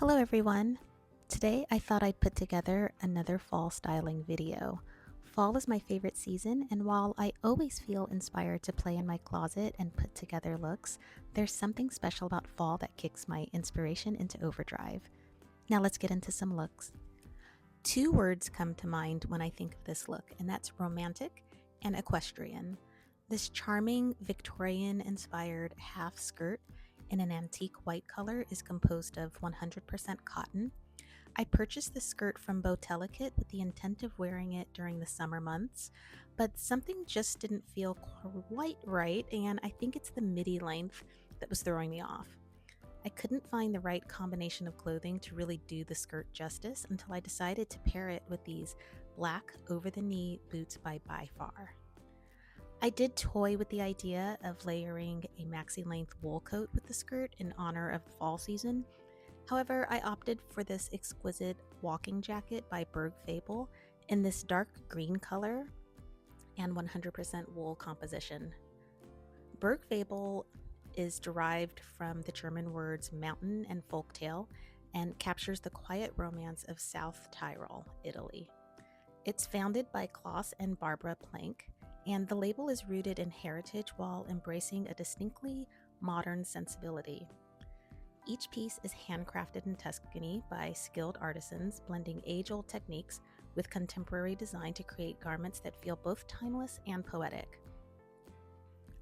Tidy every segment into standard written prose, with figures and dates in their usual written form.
Hello everyone! Today I thought I'd put together another fall styling video. Fall is my favorite season, and while I always feel inspired to play in my closet and put together looks, there's something special about fall that kicks my inspiration into overdrive. Now let's get into some looks. Two words come to mind when I think of this look, and that's romantic and equestrian. This charming Victorian-inspired half skirt in an antique white color is composed of 100% cotton. I purchased this skirt from Beautelicate with the intent of wearing it during the summer months, but something just didn't feel quite right, and I think it's the midi length that was throwing me off. I couldn't find the right combination of clothing to really do the skirt justice until I decided to pair it with these black over-the-knee boots by Far. I did toy with the idea of layering a maxi-length wool coat with the skirt in honor of the fall season. However, I opted for this exquisite walking jacket by Bergfabel in this dark green color and 100% wool composition. Bergfabel is derived from the German words mountain and folktale and captures the quiet romance of South Tyrol, Italy. It's founded by Klaus and Barbara Plank, and the label is rooted in heritage while embracing a distinctly modern sensibility. Each piece is handcrafted in Tuscany by skilled artisans, blending age-old techniques with contemporary design to create garments that feel both timeless and poetic.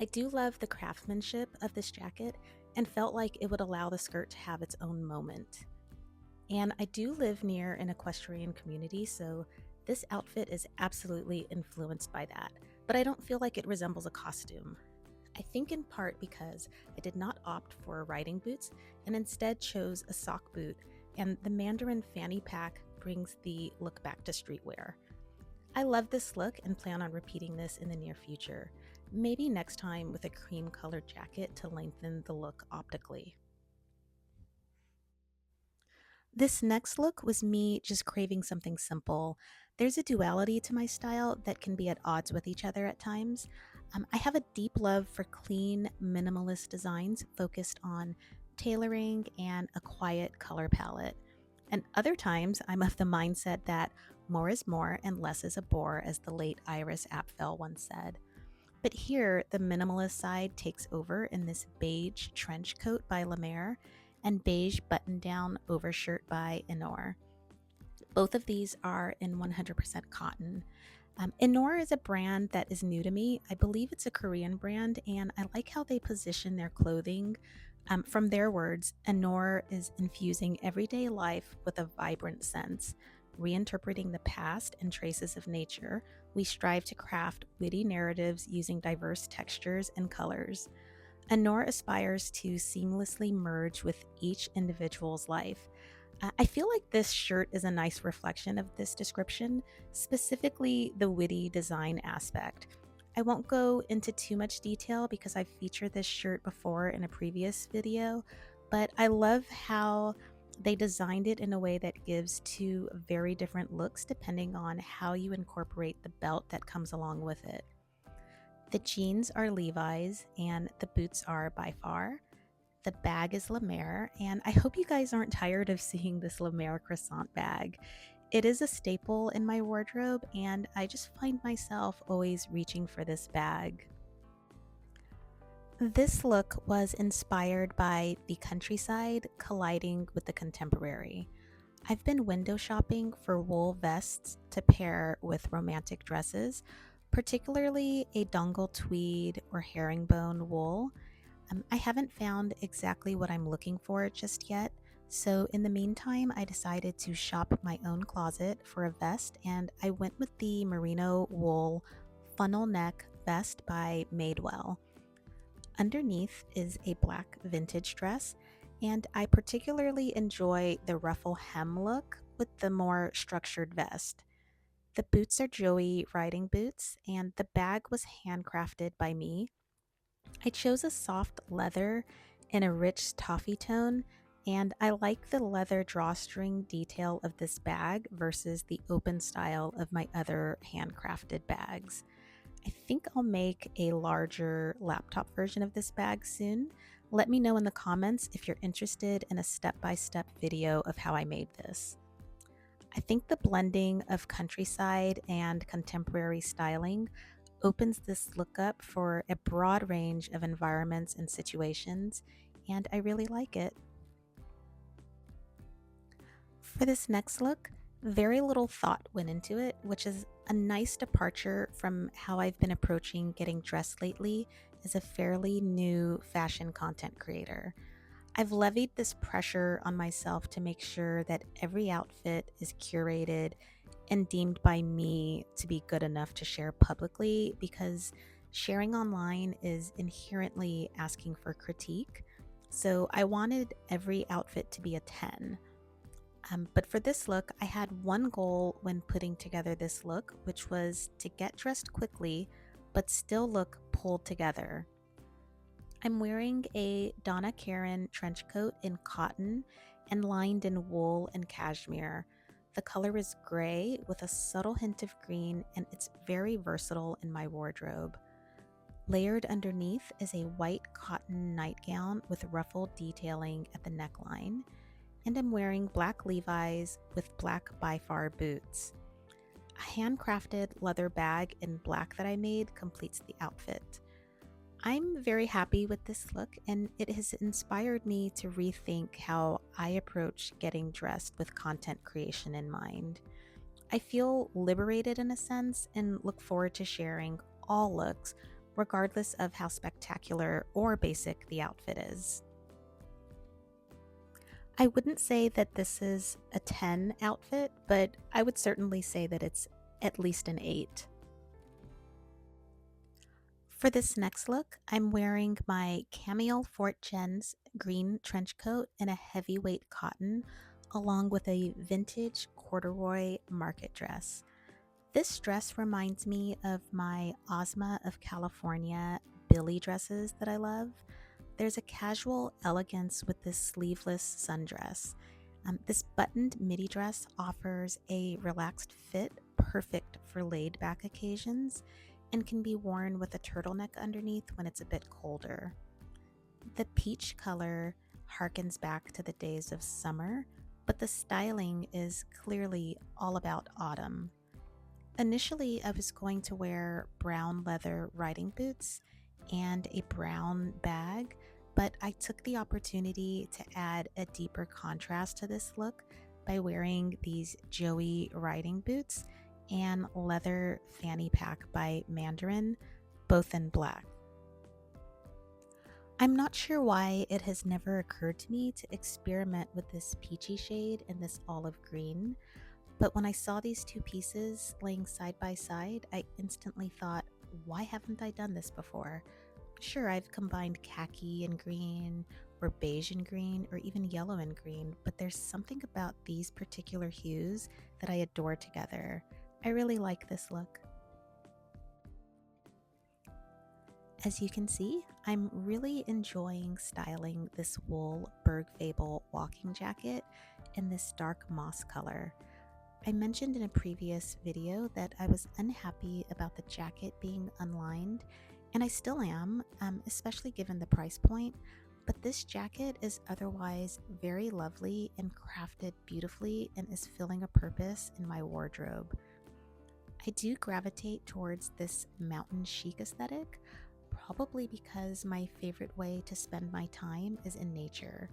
I do love the craftsmanship of this jacket and felt like it would allow the skirt to have its own moment. And I do live near an equestrian community, so this outfit is absolutely influenced by that, but I don't feel like it resembles a costume. I think in part because I did not opt for riding boots and instead chose a sock boot, and the MANDRN fanny pack brings the look back to streetwear. I love this look and plan on repeating this in the near future, maybe next time with a cream colored jacket to lengthen the look optically. This next look was me just craving something simple. There's a duality to my style that can be at odds with each other at times. I have a deep love for clean, minimalist designs focused on tailoring and a quiet color palette. And other times, I'm of the mindset that more is more and less is a bore, as the late Iris Apfel once said. But here, the minimalist side takes over in this beige trench coat by Lemaire and beige button-down overshirt by Enor. Both of these are in 100% cotton. Enor is a brand that is new to me. I believe it's a Korean brand, and I like how they position their clothing. From their words, Enor is infusing everyday life with a vibrant sense. Reinterpreting the past and traces of nature, we strive to craft witty narratives using diverse textures and colors. Enor aspires to seamlessly merge with each individual's life. I feel like this shirt is a nice reflection of this description, specifically the witty design aspect. I won't go into too much detail because I've featured this shirt before in a previous video, but I love how they designed it in a way that gives two very different looks depending on how you incorporate the belt that comes along with it. The jeans are Levi's and the boots are by Far. The bag is Lemaire, and I hope you guys aren't tired of seeing this Lemaire Croissant bag. It is a staple in my wardrobe, and I just find myself always reaching for this bag. This look was inspired by the countryside colliding with the contemporary. I've been window shopping for wool vests to pair with romantic dresses, particularly a dongle tweed or herringbone wool. I haven't found exactly what I'm looking for just yet, so in the meantime, I decided to shop my own closet for a vest, and I went with the merino wool funnel neck vest by Madewell. Underneath is a black vintage dress, and I particularly enjoy the ruffle hem look with the more structured vest. The boots are Joie riding boots, and the bag was handcrafted by me. I chose a soft leather in a rich toffee tone, and I like the leather drawstring detail of this bag versus the open style of my other handcrafted bags. I think I'll make a larger laptop version of this bag soon, Let me know in the comments if you're interested in a step-by-step video of how I made this. I think the blending of countryside and contemporary styling opens this look up for a broad range of environments and situations, and I really like it. For this next look, very little thought went into it, which is a nice departure from how I've been approaching getting dressed lately as a fairly new fashion content creator. I've levied this pressure on myself to make sure that every outfit is curated and deemed by me to be good enough to share publicly, because sharing online is inherently asking for critique. So I wanted every outfit to be a 10. But for this look, I had one goal when putting together this look, which was to get dressed quickly, but still look pulled together. I'm wearing a Donna Karan trench coat in cotton and lined in wool and cashmere. The color is gray with a subtle hint of green, and it's very versatile in my wardrobe. Layered underneath is a white cotton nightgown with ruffled detailing at the neckline, and I'm wearing black Levi's with black Bifar boots. A handcrafted leather bag in black that I made completes the outfit. I'm very happy with this look, and it has inspired me to rethink how I approach getting dressed with content creation in mind. I feel liberated in a sense and look forward to sharing all looks, regardless of how spectacular or basic the outfit is. I wouldn't say that this is a 10 outfit, but I would certainly say that it's at least an 8. For this next look, I'm wearing my Camiel Fortgens green trench coat in a heavyweight cotton, along with a vintage corduroy market dress. This dress reminds me of my Ozma of California Billy dresses that I love. There's a casual elegance with this sleeveless sundress. This buttoned midi dress offers a relaxed fit, perfect for laid back occasions, and can be worn with a turtleneck underneath when it's a bit colder. The peach color harkens back to the days of summer, but the styling is clearly all about autumn. Initially, I was going to wear brown leather riding boots and a brown bag, but I took the opportunity to add a deeper contrast to this look by wearing these Joie riding boots and leather fanny pack by MANDRN, both in black. I'm not sure why it has never occurred to me to experiment with this peachy shade and this olive green, but when I saw these two pieces laying side by side, I instantly thought, why haven't I done this before? Sure, I've combined khaki and green, or beige and green, or even yellow and green, but there's something about these particular hues that I adore together. I really like this look. As you can see, I'm really enjoying styling this wool Bergfabel walking jacket in this dark moss color. I mentioned in a previous video that I was unhappy about the jacket being unlined, and I still am, especially given the price point, but this jacket is otherwise very lovely and crafted beautifully and is filling a purpose in my wardrobe. I do gravitate towards this mountain chic aesthetic, probably because my favorite way to spend my time is in nature.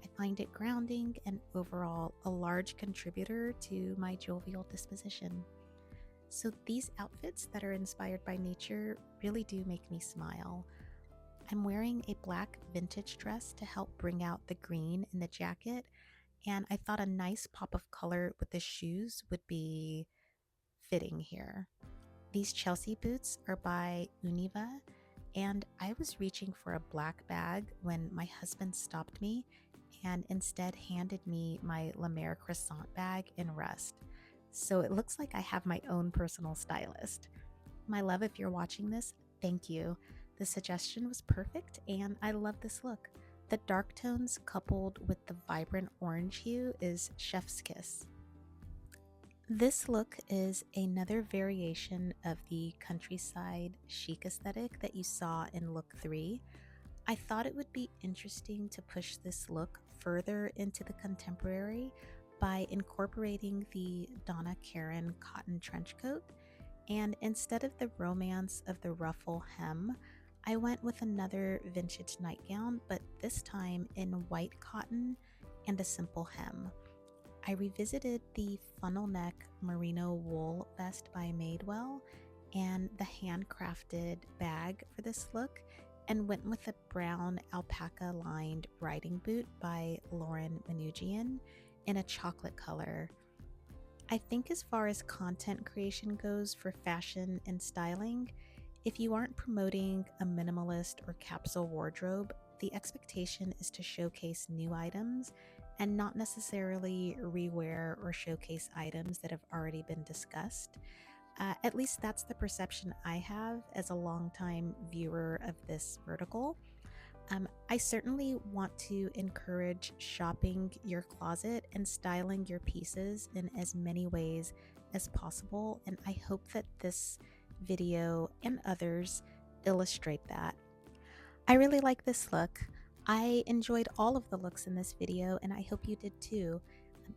I find it grounding and overall a large contributor to my jovial disposition. So these outfits that are inspired by nature really do make me smile. I'm wearing a black vintage dress to help bring out the green in the jacket, and I thought a nice pop of color with the shoes would be fitting here. These Chelsea boots are by Univa, and I was reaching for a black bag when my husband stopped me and instead handed me my Lemaire Croissant Bag in rust. So it looks like I have my own personal stylist. My love, if you're watching this, thank you. The suggestion was perfect and I love this look. The dark tones coupled with the vibrant orange hue is chef's kiss. This look is another variation of the countryside chic aesthetic that you saw in look 3. I thought it would be interesting to push this look further into the contemporary by incorporating the Donna Karan cotton trench coat, and instead of the romance of the ruffle hem, I went with another vintage nightgown, but this time in white cotton and a simple hem. I revisited the funnel neck merino wool vest by Madewell and the handcrafted bag for this look, and went with a brown alpaca lined riding boot by Manoogian in a chocolate color. I think as far as content creation goes for fashion and styling, if you aren't promoting a minimalist or capsule wardrobe, the expectation is to showcase new items and not necessarily rewear or showcase items that have already been discussed. At least that's the perception I have as a longtime viewer of this vertical. I certainly want to encourage shopping your closet and styling your pieces in as many ways as possible, and I hope that this video and others illustrate that. I really like this look. I enjoyed all of the looks in this video, and I hope you did too.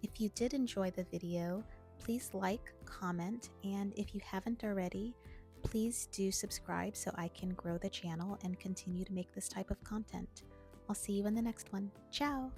If you did enjoy the video, please like, comment, and if you haven't already, please do subscribe so I can grow the channel and continue to make this type of content. I'll see you in the next one. Ciao!